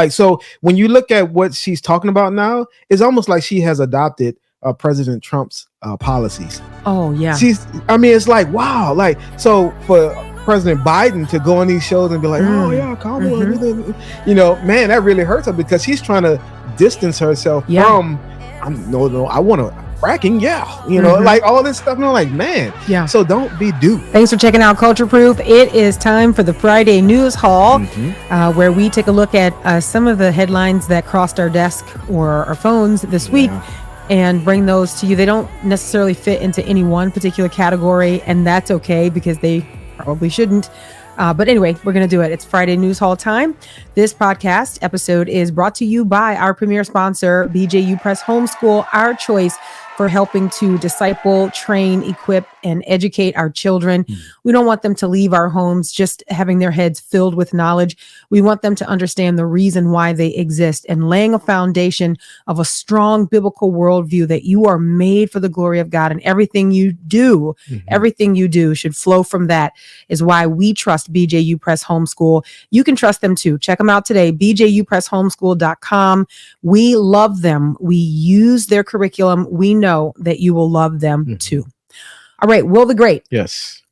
Like, so when you look at what she's talking about now, it's almost like she has adopted President Trump's policies. Oh yeah. I mean, it's like, wow. Like, so for President Biden to go on these shows and be like, oh yeah, Kamala, man, that really hurts her because she's trying to distance herself from, I want to fracking, like all this stuff. And I'm like, man, so don't be duped. Thanks for checking out Culture Proof. It is time for the Friday News Haul, where we take a look at some of the headlines that crossed our desk or our phones this week and bring those to you. They don't necessarily fit into any one particular category, and that's okay because they probably shouldn't. But anyway, we're going to do it. It's Friday News Haul time. This podcast episode is brought to you by our premier sponsor, BJU Press Homeschool, our choice for helping to disciple, train, equip, and educate our children. We don't want them to leave our homes just having their heads filled with knowledge. We want them to understand the reason why they exist and laying a foundation of a strong biblical worldview that you are made for the glory of God, and everything you do should flow from that is why we trust BJU Press Homeschool. You can trust them too. Check them out today, bjupresshomeschool.com. We love them. We use their curriculum. We know that you will love them too. All right, Will the Great. Yes.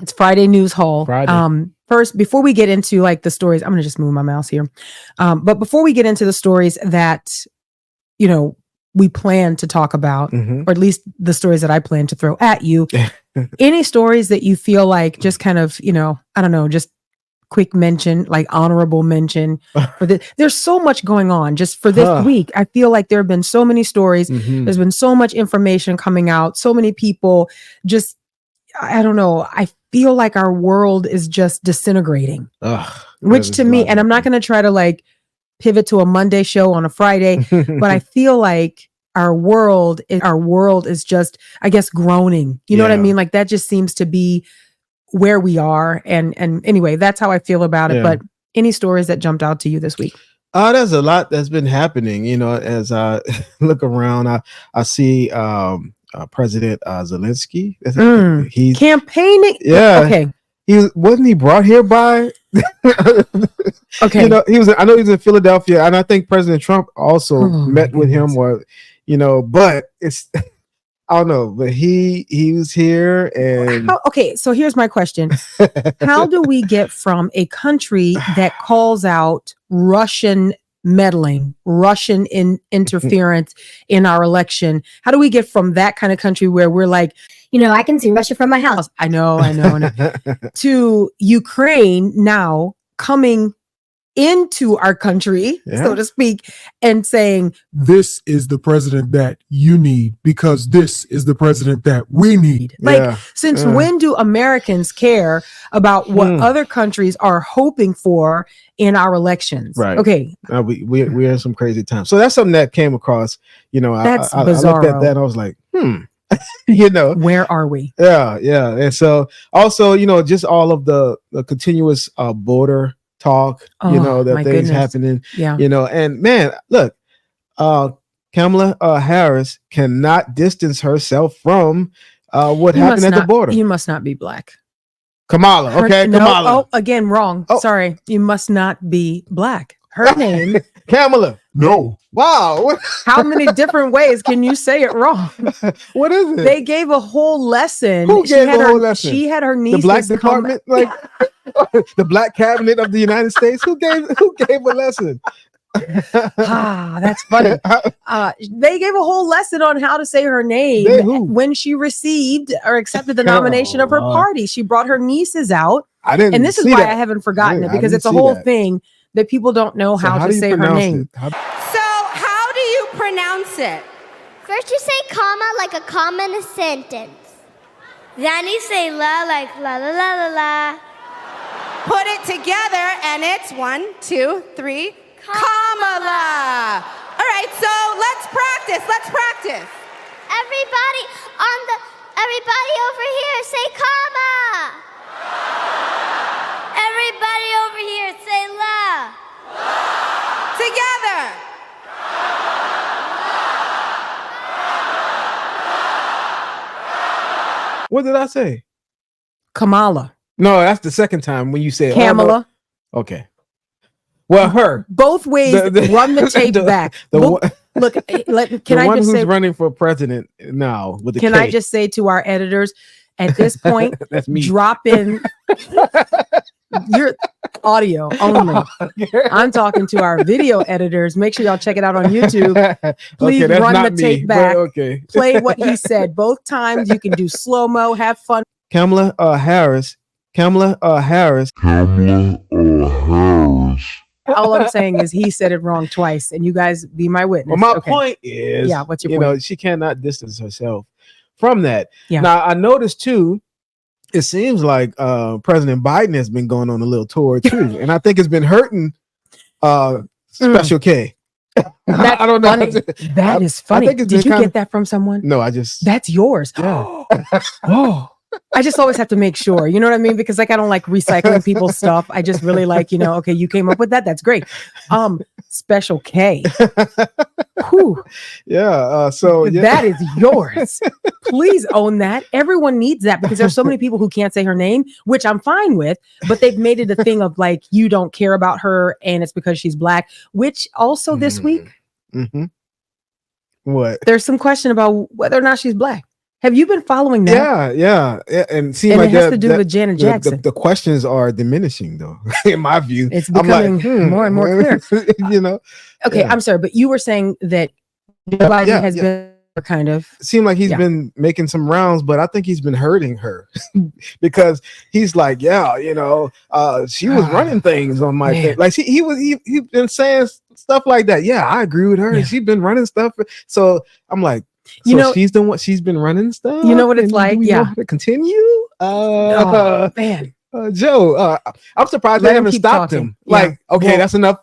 It's Friday News Haul. Friday. First, before we get into like the stories, I'm going to just move my mouse here. But before we get into the stories that, we plan to talk about, or at least the stories that I plan to throw at you, any stories that you feel like just kind of, I don't know, just quick mention, like honorable mention for there's so much going on just for this week. I feel like there have been so many stories. There's been so much information coming out. So many people just, I don't know. I feel like our world is just disintegrating, which to me, and I'm not going to try to like pivot to a Monday show on a Friday, but I feel like our world is just, I guess, groaning. You know what I mean? Like that just seems to be where we are. And anyway, that's how I feel about it. But any stories that jumped out to you this week? There's a lot that's been happening, as I look around, I see President Zelensky. He's campaigning. Yeah. Okay. Wasn't he brought here by okay. I know he was in Philadelphia, and I think President Trump also met with him, or but it's I don't know, but he was here. And okay, so here's my question. How do we get from a country that calls out Russian meddling, Russian interference in our election? How do we get from that kind of country where we're like, I can see Russia from my house. I know. To Ukraine now coming into our country, so to speak, and saying, this is the president that you need because this is the president that we need. Like, since when do Americans care about what other countries are hoping for in our elections? Right. Okay. We're in some crazy times. So that's something that came across, that's I bizarre. looked at that and I was like, where are we? Yeah. And so also, just all of the continuous border talk, that things happening, and man, look, Kamala Harris cannot distance herself from what happened at the border. You must not be black. Kamala, Kamala. Oh, again, wrong. Sorry. You must not be black. Her name, Kamala. No. Wow. How many different ways can you say it wrong? What is it? They gave a whole lesson. Who gave a whole lesson? She had her nieces. The black department, like the black cabinet of the United States. Who gave a lesson? That's funny. They gave a whole lesson on how to say her name when she received or accepted the nomination of her party. She brought her nieces out. And this is why I haven't forgotten it, because it's a whole thing that people don't know how to say her name. So how do you pronounce it? First you say comma like a comma in a sentence. Then you say la like la la la la la. Put it together and it's 1, 2, 3. Kamala. All right, so let's practice. Everybody over here say comma. Everybody over here say la. Together. What did I say? Kamala. No, that's the second time when you said Kamala. Okay. Well, her. Both ways, run the tape back. Look, can I just say, running for president now with the can I just say to our editors at this point, that's me. Drop in your audio only. I'm talking to our video editors. Make sure y'all check it out on YouTube. Please run the tape back. Okay. Play what he said both times. You can do slow-mo, have fun. Kamala Harris. All I'm saying is he said it wrong twice, and you guys be my witness. Well, my point is, what's your point? She cannot distance herself from that. Yeah. Now, I noticed too, it seems like President Biden has been going on a little tour too, and I think it's been hurting Special K. That's I don't know. funny. That is funny. Did you get that from someone? No, I just. That's yours. Yeah. Oh. I just always have to make sure, you know what I mean? Because like, I don't like recycling people's stuff. I just really like, okay, you came up with that. That's great. Special K. Whew. Yeah. So that is yours. Please own that. Everyone needs that because there's so many people who can't say her name, which I'm fine with, but they've made it a thing of like, you don't care about her and it's because she's black, which also this week, what? There's some question about whether or not she's black. Have you been following that? Yeah. And it like has to do with Janet Jackson. The questions are diminishing, though, in my view. It's becoming more and more clear. Okay, Yeah. I'm sorry, but you were saying that Biden has been kind of. It seemed like he's been making some rounds, but I think he's been hurting her because he's like, she was running things on my thing. Like he's been saying stuff like that. Yeah, I agree with her. Yeah. She's been running stuff. So I'm like, she's the one. She's been running stuff. You know what it's like? Yeah. To continue. Oh man, Joe. I'm surprised they haven't stopped him. Like, okay, that's enough.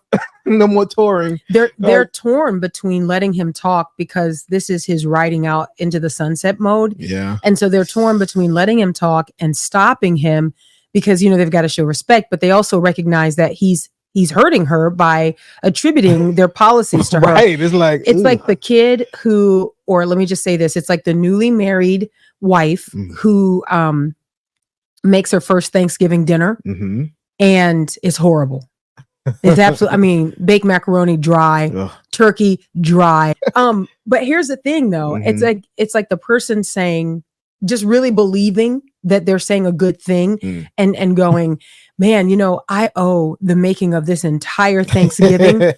No more touring. They're torn between letting him talk because this is his riding out into the sunset mode. Yeah, and so they're torn between letting him talk and stopping him because they've got to show respect, but they also recognize that he's hurting her by attributing their policies to her. Right. It's like the kid who, or let me just say this, it's like the newly married wife who makes her first Thanksgiving dinner and it's horrible. It's absolutely, baked macaroni dry, turkey dry. But here's the thing though, it's like the person saying, just really believing that they're saying a good thing and going, man, I owe the making of this entire Thanksgiving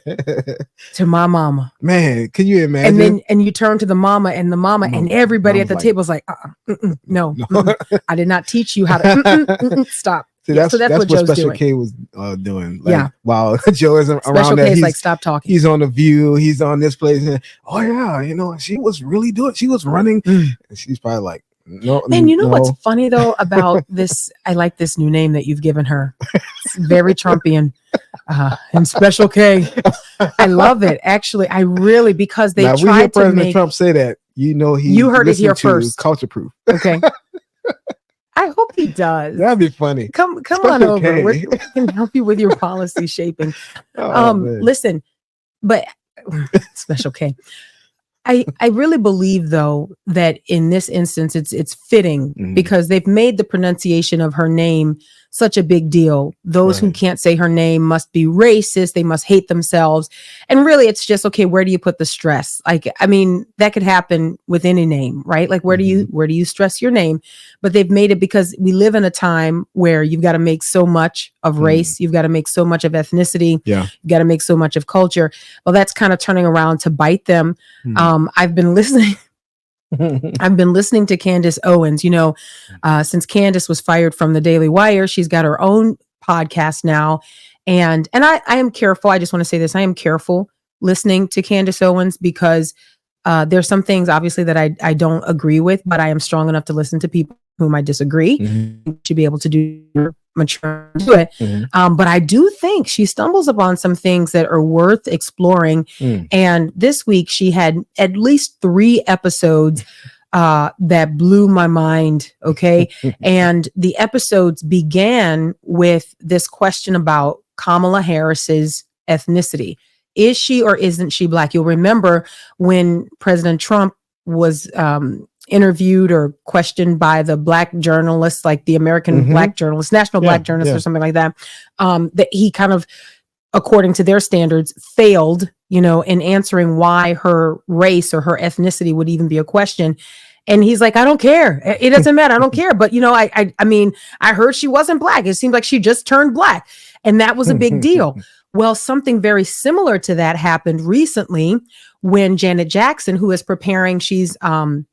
to my mama. Man, can you imagine? And you turn to the mama and everybody at the table is like, no, I did not teach you how to stop. See, that's what Joe's Special K was doing. Like, while Joe isn't Special around, K is like, stop talking. He's on The View. He's on this place. And, she was really doing. She was running. And she's probably like, no. And what's funny though about this? I like this new name that you've given her. It's very Trumpian. And Special K. I love it. Actually, I really, because they tried to make President Trump say that. You heard it here first. Culture Proof. Okay. I hope he does. That'd be funny. Come on over. We can help you with your policy shaping. Listen, but Special K. I really believe though that in this instance it's fitting because they've made the pronunciation of her name such a big deal. Those who can't say her name must be racist. They must hate themselves. And really it's just, okay, where do you put the stress? Like, that could happen with any name, right? Like where do you stress your name? But they've made it because we live in a time where you've got to make so much of race. You've got to make so much of ethnicity. Yeah. You've got to make so much of culture. Well, that's kind of turning around to bite them. I've been listening to Candace Owens, since Candace was fired from the Daily Wire, she's got her own podcast now. And I am careful. I just want to say this. I am careful listening to Candace Owens because there's some things obviously that I don't agree with, but I am strong enough to listen to people whom I disagree. To be able to do mature to it. But I do think she stumbles upon some things that are worth exploring. And this week she had at least 3 episodes that blew my mind. Okay. And the episodes began with this question about Kamala Harris's ethnicity. Is she or isn't she black? You'll remember when President Trump was interviewed or questioned by the black journalists, like the American black journalist, National Black Journalist or something like that, that he kind of according to their standards, failed, in answering why her race or her ethnicity would even be a question. And he's like, I don't care. It doesn't matter. I don't care. But, I mean, I heard she wasn't black. It seemed like she just turned black. And that was a big deal. Well, something very similar to that happened recently when Janet Jackson, who is preparing, she's going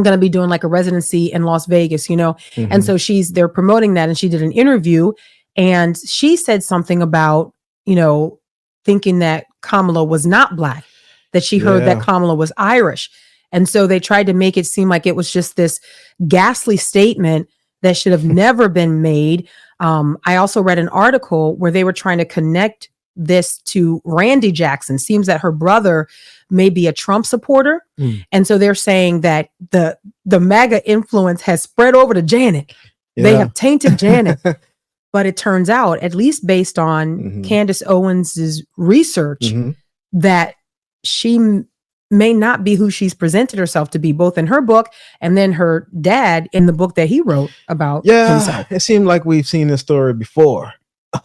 to be doing like a residency in Las Vegas, and so they're promoting that. And she did an interview and she said something about, thinking that Kamala was not black, that she heard that Kamala was Irish. And so they tried to make it seem like it was just this ghastly statement that should have never been made. I also read an article where they were trying to connect this to Randy Jackson. Seems that her brother may be a Trump supporter. And so they're saying that the MAGA influence has spread over to Janet. They have tainted Janet. But it turns out, at least based on Candace Owens's research, that she may not be who she's presented herself to be, both in her book and then her dad in the book that he wrote about himself. It seemed like we've seen this story before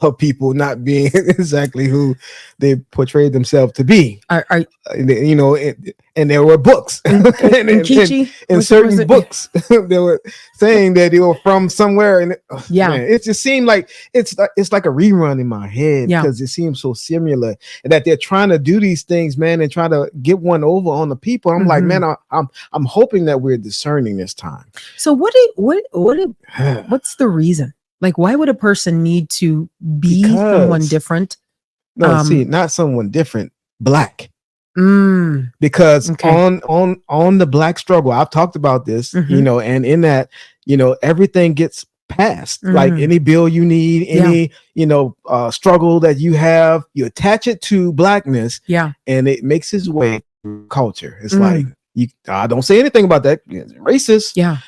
of people not being exactly who they portrayed themselves to be. And there were books in certain books they were saying that they were from somewhere, and it just seemed like it's like a rerun in my head because it seems so similar, and that they're trying to do these things, man, and try to get one over on the people. I'm like, man, I'm hoping that we're discerning this time. So what's the reason? Like, why would a person need to be someone different? No, not someone different, black. Because on the black struggle, I've talked about this, and in that, everything gets passed. Like any bill you need, any, struggle that you have, you attach it to blackness, and it makes its way through culture. It's like, I don't say anything about that. It's racist.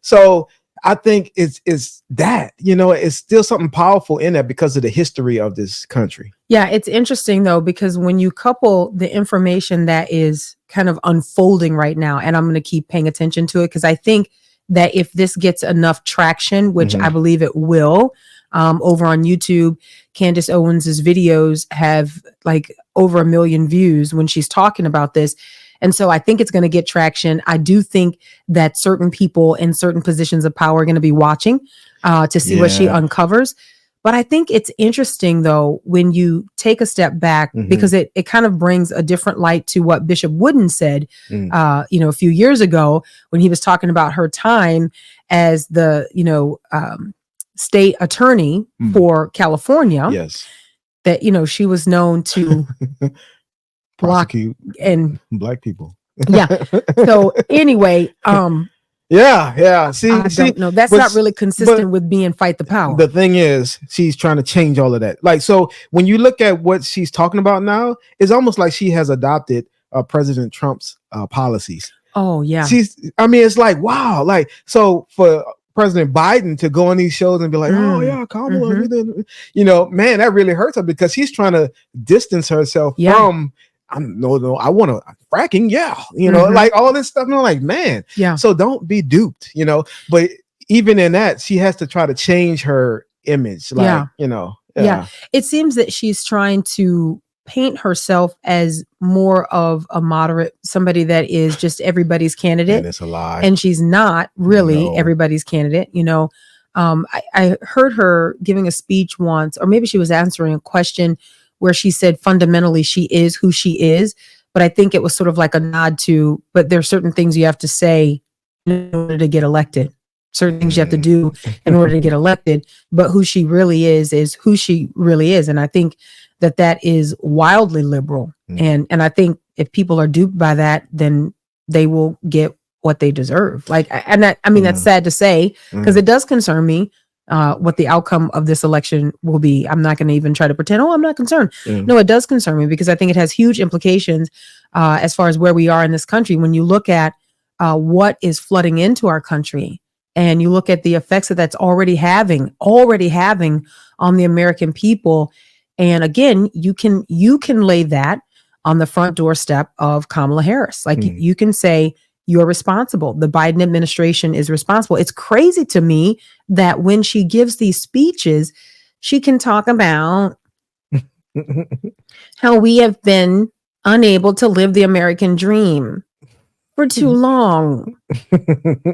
So I think it's that, it's still something powerful in that because of the history of this country. Yeah, it's interesting, though, because when you couple the information that is kind of unfolding right now, and I'm going to keep paying attention to it, because I think that if this gets enough traction, which I believe it will, over on YouTube, Candace Owens's videos have like over 1 million views when she's talking about this. And so I think it's going to get traction. I do think that certain people in certain positions of power are going to be watching to see what she uncovers. But I think it's interesting, though, when you take a step back, because it kind of brings a different light to what Bishop Wooden said, a few years ago when he was talking about her time as the, state attorney for California. Yes. That, she was known to prosecute and black people. So anyway, See, I don't know. That's not really consistent with being fight the power. The thing is, she's trying to change all of that. Like, so when you look at what she's talking about now, it's almost like she has adopted President Trump's policies. Oh yeah. It's like, wow. Like, so for President Biden to go on these shows and be like, oh yeah, Kamala, man, that really hurts her because she's trying to distance herself from, I want to fracking, like all this stuff. And I'm like, man, so don't be duped, but even in that, she has to try to change her image. Like, it seems that she's trying to paint herself as more of a moderate, somebody that is just everybody's candidate. And it's a lie. And she's not really everybody's candidate. I heard her giving a speech once, or maybe she was answering a question where she said fundamentally she is who she is. But I think it was sort of like a nod to, but there are certain things you have to say in order to get elected. Certain things you have to do in order to get elected. But who she really is who she really is. And I think that is wildly liberal. And I think if people are duped by that, then they will get what they deserve. Like, and that, that's sad to say, because it does concern me what the outcome of this election will be. I'm not going to even try to pretend, I'm not concerned. No, it does concern me because I think it has huge implications as far as where we are in this country. When you look at what is flooding into our country, and you look at the effects that that's already having on the American people. And again, you can lay that on the front doorstep of Kamala Harris. Like you can say you're responsible. The Biden administration is responsible. It's crazy to me that when she gives these speeches, she can talk about how we have been unable to live the American dream for too long.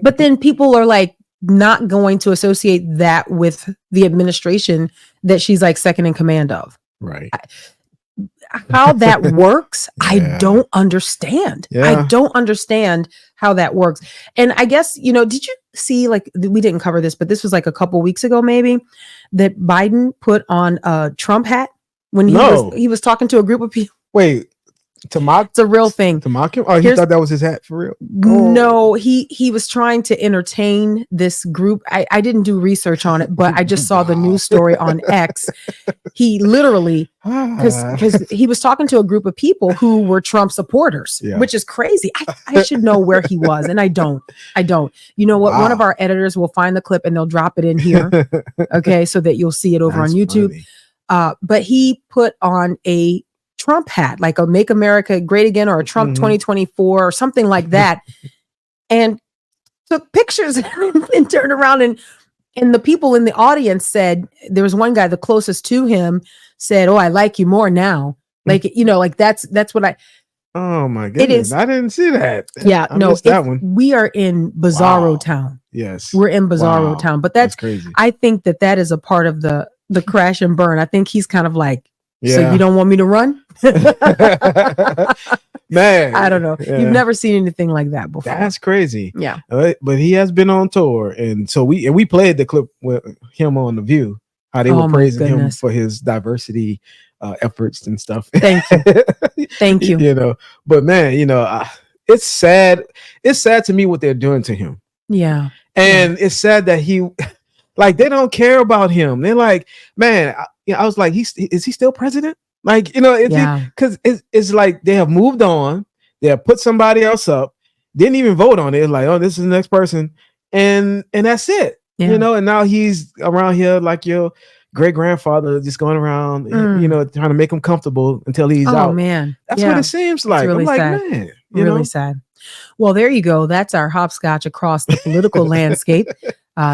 But then people are like not going to associate that with the administration that she's like second in command of. Right. How that works, I Yeah. don't understand. Yeah. I don't understand how that works. And I guess, did you see, like, we didn't cover this, but this was like a couple weeks ago, maybe, that Biden put on a Trump hat when he was talking to a group of people. Wait, to mock? It's a real thing. To mock him? Oh, he Here's- thought that was his hat for real? No, he was trying to entertain this group. I didn't do research on it, but I just saw the news story on X. He literally, because he was talking to a group of people who were Trump supporters, Yeah. which is crazy. I should know where he was, and I don't. You know what? One of Wow. our editors will find the clip and they'll drop it in here, okay, so that you'll see it over That's on YouTube. funny. But he put on a Trump hat, like a Make America Great Again or a Trump 2024 or something like that, and took pictures and turned around and the people in the audience said, there was one guy, the closest to him, said, "Oh, I like you more now." Like, like that's what I. Oh my goodness. is- I didn't see that. Yeah, I no, missed that one. we are in Bizarro Wow. Town. Yes. We're in Bizarro Wow. Town, but That's that's crazy. I think that is a part of the crash and burn. I think he's kind of like, so Yeah. you don't want me to run? Man. I don't know. Yeah. You've never seen anything like that before. That's crazy. Yeah. But he has been on tour, and so we played the clip with him on The View, how they Oh were my praising him goodness. for his diversity efforts and stuff. Thank you. Thank you. But man, it's sad. It's sad to me what they're doing to him, Yeah. and it's sad that he, like, they don't care about him. They're like, man, I was like, is he still president? Like, Yeah. because it's like they have moved on. They have put somebody else up. Didn't even vote on it. It's like, oh, this is the next person, and that's it. Yeah. And now he's around here like your great grandfather, just going around, trying to make him comfortable until he's Oh out. man. That's Yeah. what it seems like. really I'm like, sad. man, Really sad. Well, there you go. That's our hopscotch across the political landscape.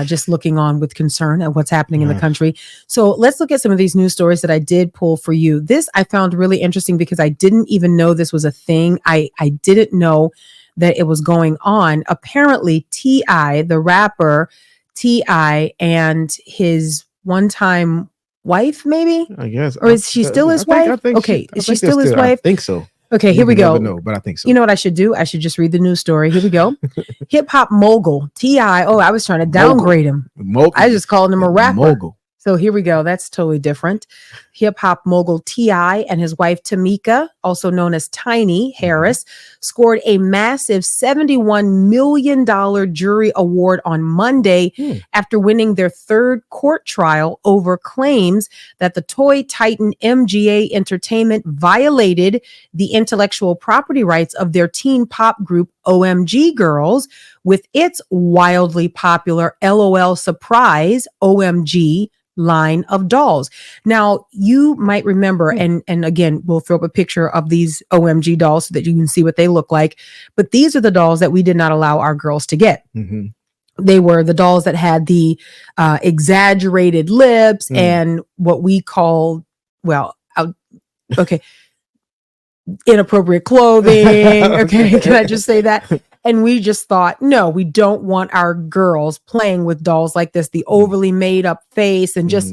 Just looking on with concern at what's happening in the Yeah. country. So let's look at some of these news stories that I did pull for you. This I found really interesting because I didn't even know this was a thing. I didn't know that it was going on. Apparently, T.I., the rapper T.I., and his one-time wife, maybe? I guess. Or is she still his wife? Okay, is she still his wife? I think so. Okay, here we go. Never know, but I think so. You know what I should do? I should just read the news story. Here we go. Hip hop mogul T.I. Oh, I was trying to downgrade him. I just called him a rapper. Mogul. So here we go. That's totally different. Hip hop mogul T.I. and his wife Tamika, also known as Tiny Harris, scored a massive $71 million jury award on Monday after winning their third court trial over claims that the toy titan MGA Entertainment violated the intellectual property rights of their teen pop group OMG Girls with its wildly popular LOL Surprise OMG line of dolls. Now, you might remember, and again, we'll throw up a picture of these OMG dolls so that you can see what they look like. But these are the dolls that we did not allow our girls to get. Mm-hmm. They were the dolls that had the exaggerated lips and what we call, inappropriate clothing. Okay, can I just say that? And we just thought, no, we don't want our girls playing with dolls like this, the overly made up face, and just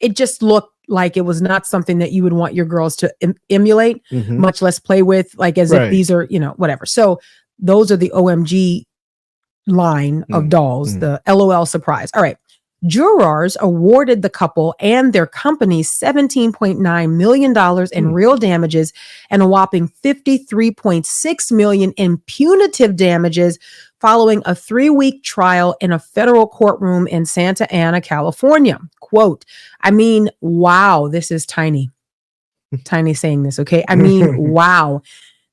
it just looked like it was not something that you would want your girls to emulate, much less play with, like as if these are, whatever. So those are the OMG line of dolls, the LOL Surprise. All right. Jurors awarded the couple and their companies $17.9 million in real damages and a whopping $53.6 million in punitive damages following a 3-week trial in a federal courtroom in Santa Ana, California. Quote, I mean, wow, this is Tiny. Tiny saying this, okay? I mean, wow.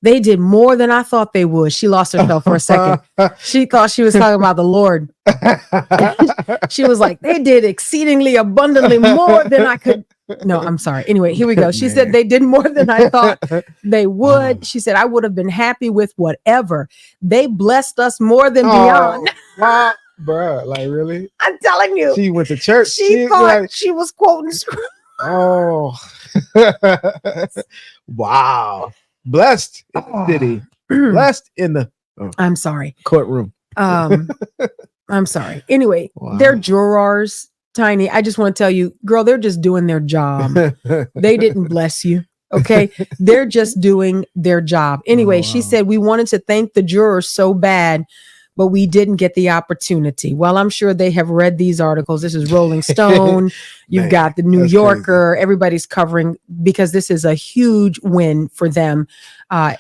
They did more than I thought they would. She lost herself for a second. She thought she was talking about the Lord. She was like, they did exceedingly abundantly more than I could. No, I'm sorry. Anyway, here we go. She said they did more than I thought they would. She said, I would have been happy with whatever. They blessed us more than beyond. Wow, bruh, like really? I'm telling you. She went to church. She thought she was quoting scripture. Oh, wow! Blessed in the city, blessed in the I'm sorry. courtroom. I'm sorry. Anyway, Wow. their jurors, Tiny, I just want to tell you, girl, they're just doing their job. They didn't bless you. Okay. They're just doing their job. Anyway, she wow. said, we wanted to thank the jurors so bad, but we didn't get the opportunity. Well, I'm sure they have read these articles. This is Rolling Stone. You've Man, got the New that's Yorker. Everybody's covering because this is a huge win for them. I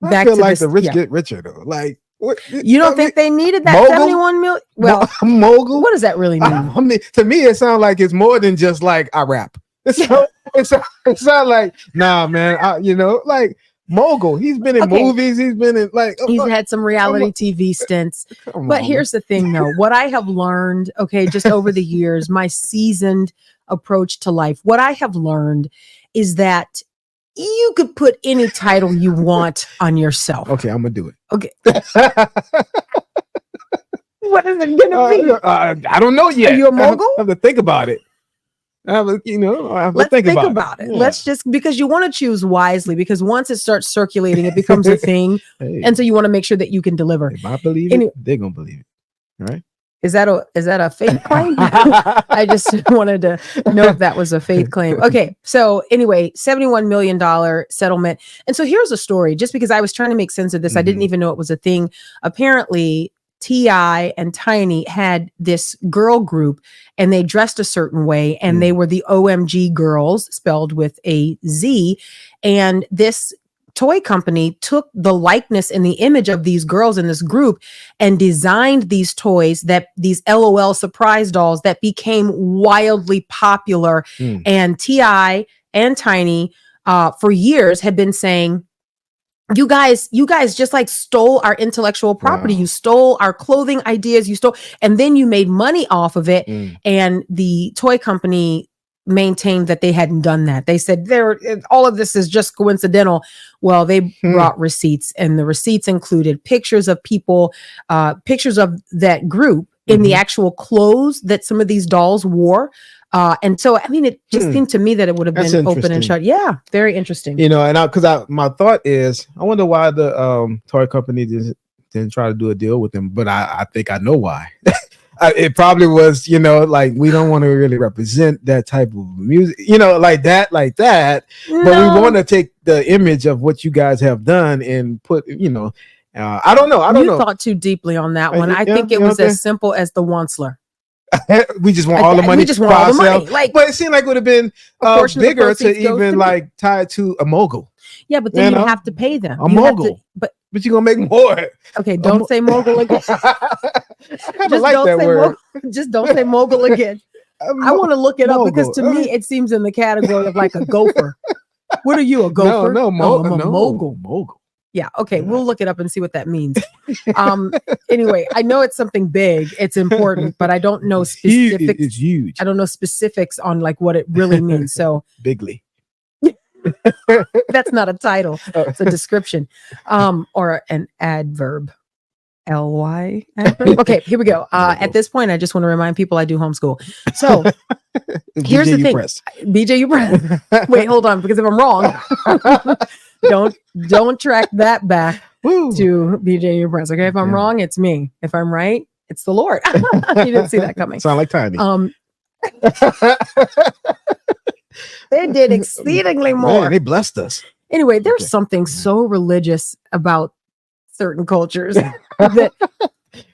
Back feel to like this- the rich yeah. get richer though. Like, what, You don't think they needed that mogul? 71 million? Well, mogul? what does that really mean? I mean, to me, it sounds like it's more than just like I rap. It sounds like, nah, man. You know, like mogul. He's been in Okay. movies. He's been in like. He's had some reality TV stints. But here's the thing, though. What I have learned, okay, just over the years, my seasoned approach to life, what I have learned is that you could put any title you want on yourself. Okay, I'm gonna do it. Okay. What is it gonna be? I don't know yet. Are you a mogul? I have to think about it. I have to Let's think about it. Yeah. Let's just, because you want to choose wisely, because once it starts circulating, it becomes a thing. Hey, And so you want to make sure that you can deliver. if I believe Anyway. it, they're gonna believe it. Right? Is that a faith claim? I just wanted to know if that was a faith claim. Okay. So anyway, $71 million settlement. And so here's a story, just because I was trying to make sense of this. I didn't even know it was a thing. Apparently, T.I. and Tiny had this girl group and they dressed a certain way and they were the OMG girls, spelled with a Z. And this toy company took the likeness and the image of these girls in this group and designed these toys, that these LOL surprise dolls that became wildly popular. And T.I. and Tiny for years had been saying, you guys just like stole our intellectual property. Wow. You stole our clothing ideas. And then you made money off of it. And the toy company maintained that they hadn't done that. They said all of this is just coincidental. Well, they brought receipts, and the receipts included pictures of people, pictures of that group in the actual clothes that some of these dolls wore. And so, I mean, it just seemed to me that it would have That's been open and interesting. shut. Yeah, very interesting. You know, and my thought is, I wonder why the toy company didn't try to do a deal with them, but I think I know why. It probably was, you know, like, we don't want to really represent that type of music, you know, like that. But we want to take the image of what you guys have done and put, you know, I don't know. You thought too deeply on that one. I think it was as simple as the Onceler. We just want all the money. We just want all the money. ourselves. Like, But it seemed like it would have been portion of the bigger to proceeds goes even to me. like tie it to a mogul. yeah, but then You you know, have to pay them. a You have mogul. to- but But you're gonna make more. okay, don't say mogul again. I kind of Just like don't that say word. Just don't say mogul again. I want to look it up because to me it seems in the category of like a gopher. What are you, a gopher? No, I'm a mogul. Mogul. Yeah. Okay. We'll look it up and see what that means. Anyway, I know it's something big. It's important, but I don't know specifics. It's huge. I don't know specifics on like what it really means. So Bigly. that's not a title. It's a description, or an adverb. LY. Adverb? Okay. Here we go. At this point, I just want to remind people I do homeschool. So here's the BJU thing. Press. BJU Press. Wait, hold on, because if I'm wrong, don't track that back Woo. to BJU Press. Okay, if I'm Yeah. wrong, it's me. If I'm right, it's the Lord. You didn't see that coming. Sound like Tiny. They did exceedingly more. Man, they blessed us. Anyway, there's Okay. something so religious about certain cultures that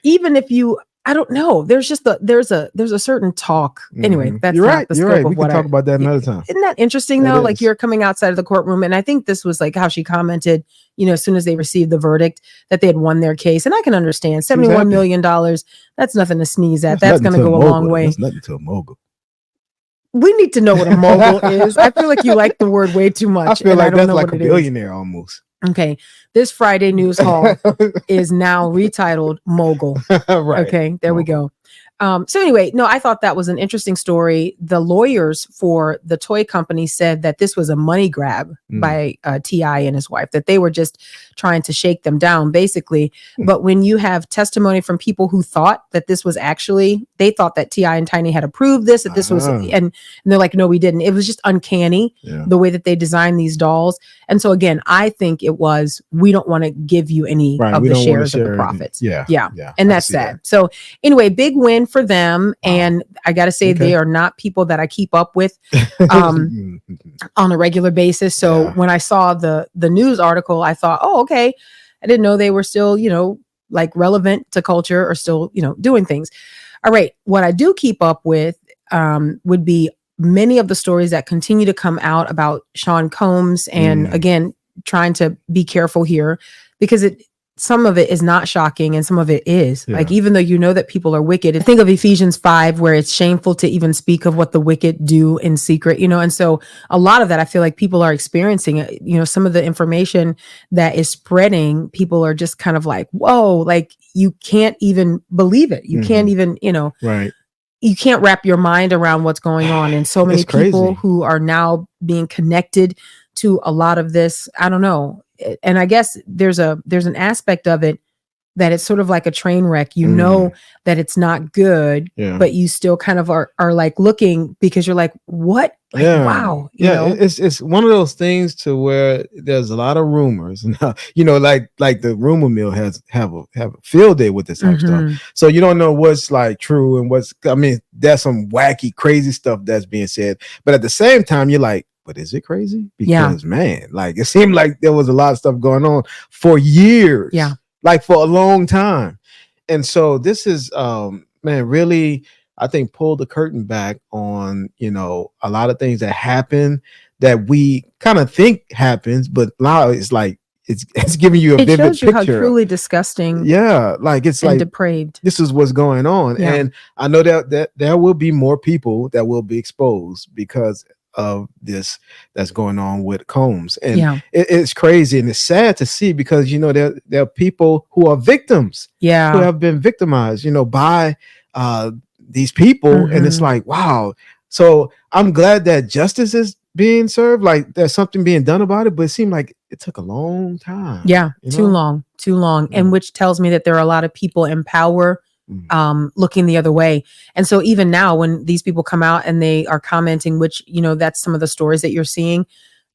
even if you, I don't know, there's a certain talk. Anyway, Mhm. that's You're not right. the You're scope right. of We what can talk about that another time. Isn't that interesting It though? Like is. you're coming outside of the courtroom, and I think this was like how she commented, you know, as soon as they received the verdict that they had won their case. And I can understand $71 million. That's nothing to sneeze at. That's going to go a long way. That's nothing to a mogul. We need to know what a mogul is. I feel like you like the word way too much. I feel and like I don't that's know like what a it is. billionaire almost. Okay. This Friday News Hall is now retitled Mogul. Right. Okay. There we go. So anyway, no, I thought that was an interesting story. The lawyers for the toy company said that this was a money grab by T.I. and his wife, that they were just trying to shake them down, basically. But when you have testimony from people who thought that this was actually, they thought that T.I. and Tiny had approved this, that this was, and they're like, no, we didn't. It was just uncanny the way that they designed these dolls. And so again, I think it was, we don't want to give you any of the shares of the profits. Yeah. And that's sad. So anyway, big win for them. And I got to say, they are not people that I keep up with on a regular basis. So when I saw the news article, I thought, oh, okay. I didn't know they were still, like relevant to culture or still, doing things. All right. What I do keep up with would be many of the stories that continue to come out about Sean Combs. And again, trying to be careful here because some of it is not shocking and some of it is. Like, even though you know that people are wicked, think of Ephesians 5, where it's shameful to even speak of what the wicked do in secret, and so a lot of that, I feel like people are experiencing, some of the information that is spreading, people are just kind of like, whoa, like you can't even believe it. You can't even, right. You can't wrap your mind around what's going on. And so many people who are now being connected to a lot of this, I don't know. And I guess there's an aspect of it that it's sort of like a train wreck. You know that it's not good, but you still kind of are like looking because you're like, what? Like, wow. You know? It's one of those things to where there's a lot of rumors. like the rumor mill have a field day with this type of stuff. So you don't know what's like true and there's some wacky, crazy stuff that's being said. But at the same time, you're like, but is it crazy? Because man, like it seemed like there was a lot of stuff going on for years. Yeah. Like for a long time. And so this is really, I think, pulled the curtain back on, a lot of things that happen that we kind of think happens, but now it's like it's giving you a vivid shows you picture. How truly disgusting. Yeah, like it's like depraved. This is what's going on. Yeah. And I know that there will be more people that will be exposed because of this that's going on with Combs. And it's crazy and it's sad to see because there are people who are victims, who have been victimized, by these people. And it's like, wow. So I'm glad that justice is being served, like there's something being done about it, but it seemed like it took a long time. Too long. And which tells me that there are a lot of people in power looking the other way. And so even now when these people come out and they are commenting, which, that's some of the stories that you're seeing,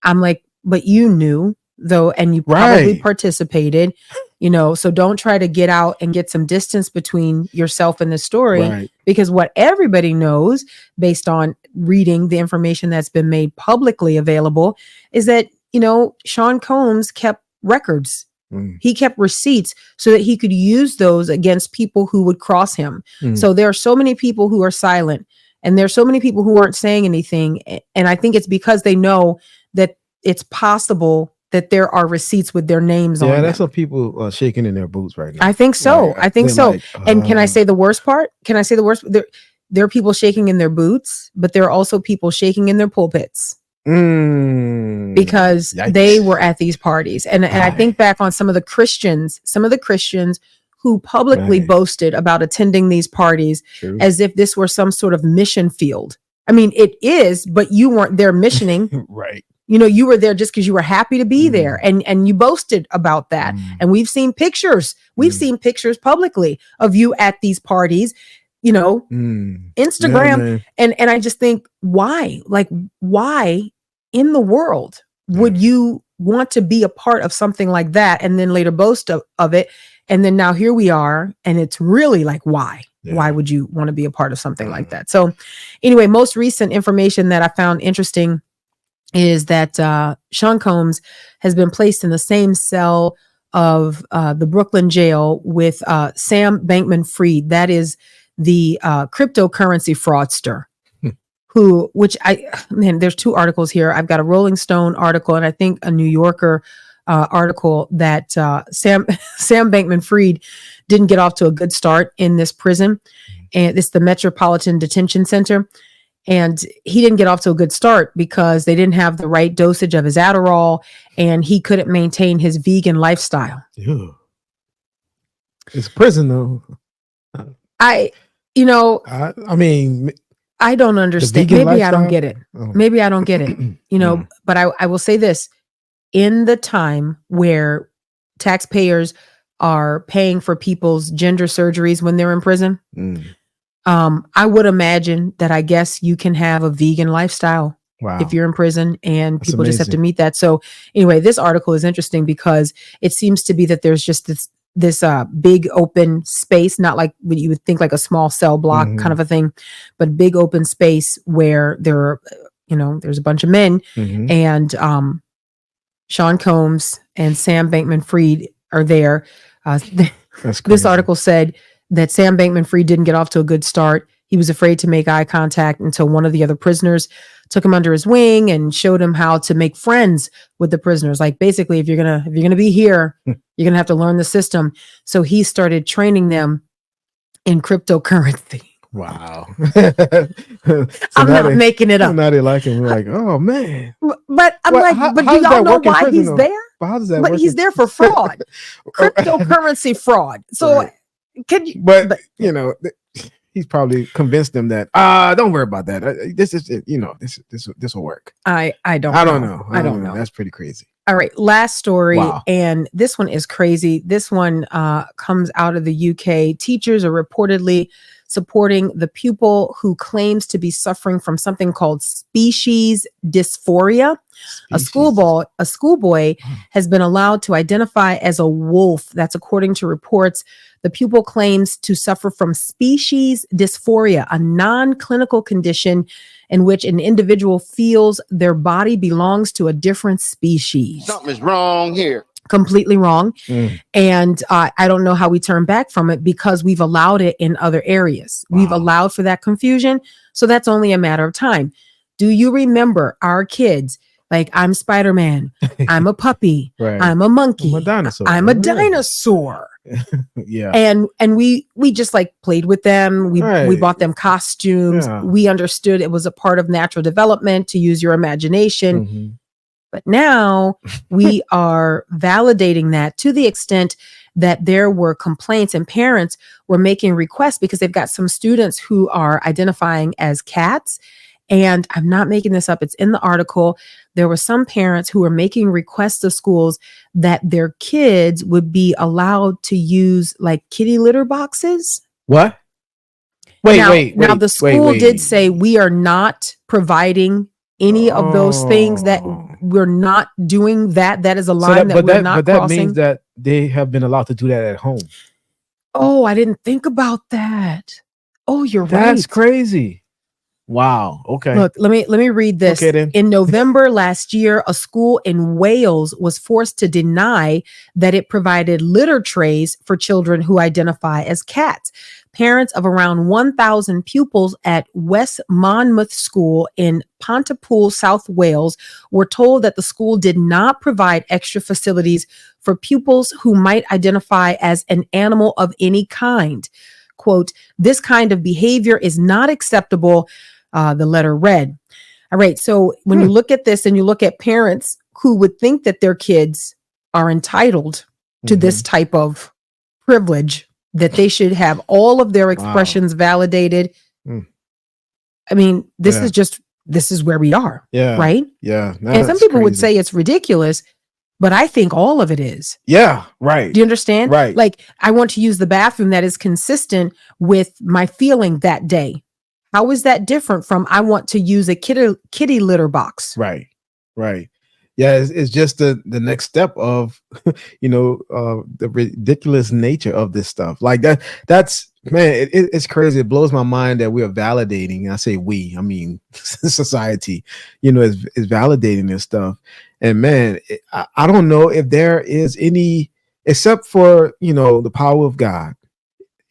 I'm like, but you knew though, and you probably participated, so don't try to get out and get some distance between yourself and the story, because what everybody knows based on reading the information that's been made publicly available is that, Sean Combs kept records. He kept receipts so that he could use those against people who would cross him. So there are so many people who are silent and there's so many people who aren't saying anything. And I think it's because they know that it's possible that there are receipts with their names on them. Yeah, that's what people are shaking in their boots right now. I think so. I think so. Like, and can I say the worst part? There are people shaking in their boots, but there are also people shaking in their pulpits. Because they were at these parties. And I think back on some of the Christians who publicly boasted about attending these parties as if this were some sort of mission field. I mean, it is, but you weren't there missioning. Right. You were there just because you were happy to be there and you boasted about that. And we've seen pictures. We've seen pictures publicly of you at these parties, Instagram. And I just think, why? Like, why in the world would you want to be a part of something like that and then later boast of it? And then now here we are. And it's really like, why? Why would you want to be a part of something like that? So anyway, most recent information that I found interesting is that Sean Combs has been placed in the same cell of the Brooklyn jail with Sam Bankman-Fried. That is the cryptocurrency fraudster. There's two articles here. I've got a Rolling Stone article and I think a New Yorker article that Sam Bankman-Fried didn't get off to a good start in this prison. And it's the Metropolitan Detention Center. And he didn't get off to a good start because they didn't have the right dosage of his Adderall and he couldn't maintain his vegan lifestyle. Yeah. It's prison though. You know, I mean, I don't understand. vegan Maybe I don't lifestyle? get it. Oh. Maybe I don't get it. You know, but I will say this: in the time where taxpayers are paying for people's gender surgeries when they're in prison, Mm. I would imagine that I guess you can have a vegan lifestyle Wow. if you're in prison, and That's people just have to amazing. meet that. So anyway, this article is interesting because it seems to be that there's just this big open space, not like what you would think like a small cell block Mhm. kind of a thing, but big open space where there are, there's a bunch of men, Mhm. and Sean Combs and Sam Bankman-Fried are there. That's This crazy. article said that Sam Bankman-Fried didn't get off to a good start. He was afraid to make eye contact until one of the other prisoners took him under his wing and showed him how to make friends with the prisoners. Like basically, if you're gonna be here, you're gonna have to learn the system. So he started training them in cryptocurrency. Wow. I'm not making it up. Now they like him. We're like, oh man. But I'm Well, like, how- but how do does y'all that know work in why prison, he's though? there? But how does that But work? he's there for fraud, cryptocurrency fraud. So Right. can you? But he's probably convinced them that don't worry about that. This is this will work. I don't know. I don't know. That's pretty crazy. All right, last story, Wow. and this one is crazy. This one comes out of the UK. Teachers are reportedly supporting the pupil who claims to be suffering from something called species dysphoria. A schoolboy has been allowed to identify as a wolf. That's according to reports. The pupil claims to suffer from species dysphoria, a non-clinical condition in which an individual feels their body belongs to a different species. Something is wrong here. Completely wrong. Mm. And I don't know how we turn back from it because we've allowed it in other areas. Wow. We've allowed for that confusion. So that's only a matter of time. Do you remember our kids? Like, I'm Spider-Man. I'm a puppy. Right. I'm a monkey. I'm a dinosaur. I'm a Yeah. dinosaur. Yeah. And we just like played with them. We Right. bought them costumes. Yeah. We understood it was a part of natural development to use your imagination. Mhm. But now we are validating that to the extent that there were complaints and parents were making requests because they've got some students who are identifying as cats. And I'm not making this up. It's in the article. There were some parents who were making requests to schools that their kids would be allowed to use like kitty litter boxes. What? Wait. Now the school did say we are not providing any of those things, that we're not doing that. That is a line that we're not that crossing. means that they have been allowed to do that at home. Oh, I didn't think about that. Oh, you're That's right. crazy. Wow. Okay. Look, let me read this. Okay, then. In November last year, a school in Wales was forced to deny that it provided litter trays for children who identify as cats. Parents of around 1,000 pupils at West Monmouth School in Pontypool, South Wales, were told that the school did not provide extra facilities for pupils who might identify as an animal of any kind. Quote, "This kind of behavior is not acceptable," the letter read. All right. So when you look at this and you look at parents who would think that their kids are entitled to this type of privilege, that they should have all of their expressions validated. Mm. I mean, this Yeah. this is where we are. Yeah. Right. Yeah. And some people would say it's ridiculous, but I think all of it is. yeah. Right. Do you understand? Right. Like, I want to use the bathroom that is consistent with my feeling that day. How is that different from I want to use a kitty litter box? Right. Right. Yeah. It's just the next step of, the ridiculous nature of this stuff. Like that's, man, it's crazy. It blows my mind that we are validating. And I say we, I mean, society, is validating this stuff. And man, I don't know if there is any, except for, the power of God,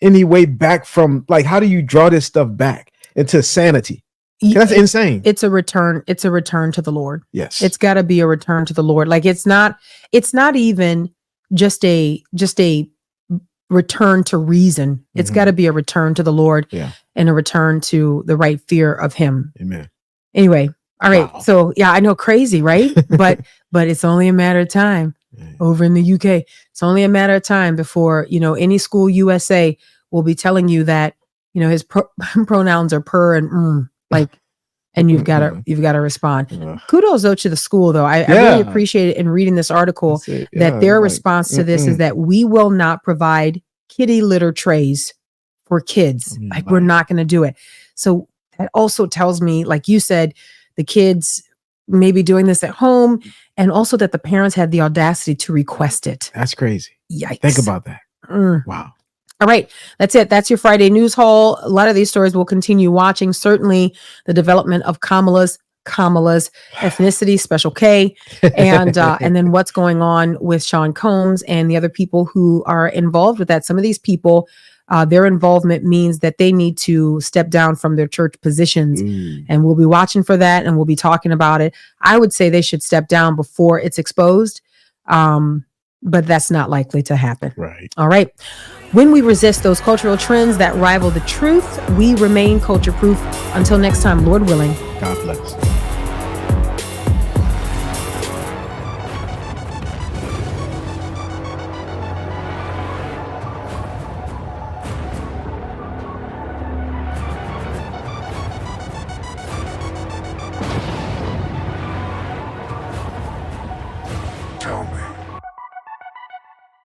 any way back from, like, how do you draw this stuff back into sanity? That's insane. It's a return. It's a return to the Lord. Yes. It's got to be a return to the Lord. Like, it's not even just a return to reason. It's got to be a return to the Lord. Yeah. And a return to the right fear of him. Amen. Anyway. All right. Wow. So yeah, I know, crazy, right? but it's only a matter of time over in the UK. It's only a matter of time before, any school USA will be telling you that you know, his pronouns are per and like, and you've got to respond. Kudos though to the school though. I really appreciate it in reading this article that their response to this is that we will not provide kitty litter trays for kids. Like we're not going to do it. So that also tells me, like you said, the kids may be doing this at home, and also that the parents had the audacity to request it. That's crazy. Yikes. Think about that. Wow. All right. That's it. That's your Friday news haul. A lot of these stories we'll continue watching. Certainly the development of Kamala's ethnicity, Special K, and then what's going on with Sean Combs and the other people who are involved with that. Some of these people, their involvement means that they need to step down from their church positions, and we'll be watching for that, and we'll be talking about it. I would say they should step down before it's exposed, but that's not likely to happen. Right. All right. When we resist those cultural trends that rival the truth, we remain culture proof. Until next time, Lord willing. God bless.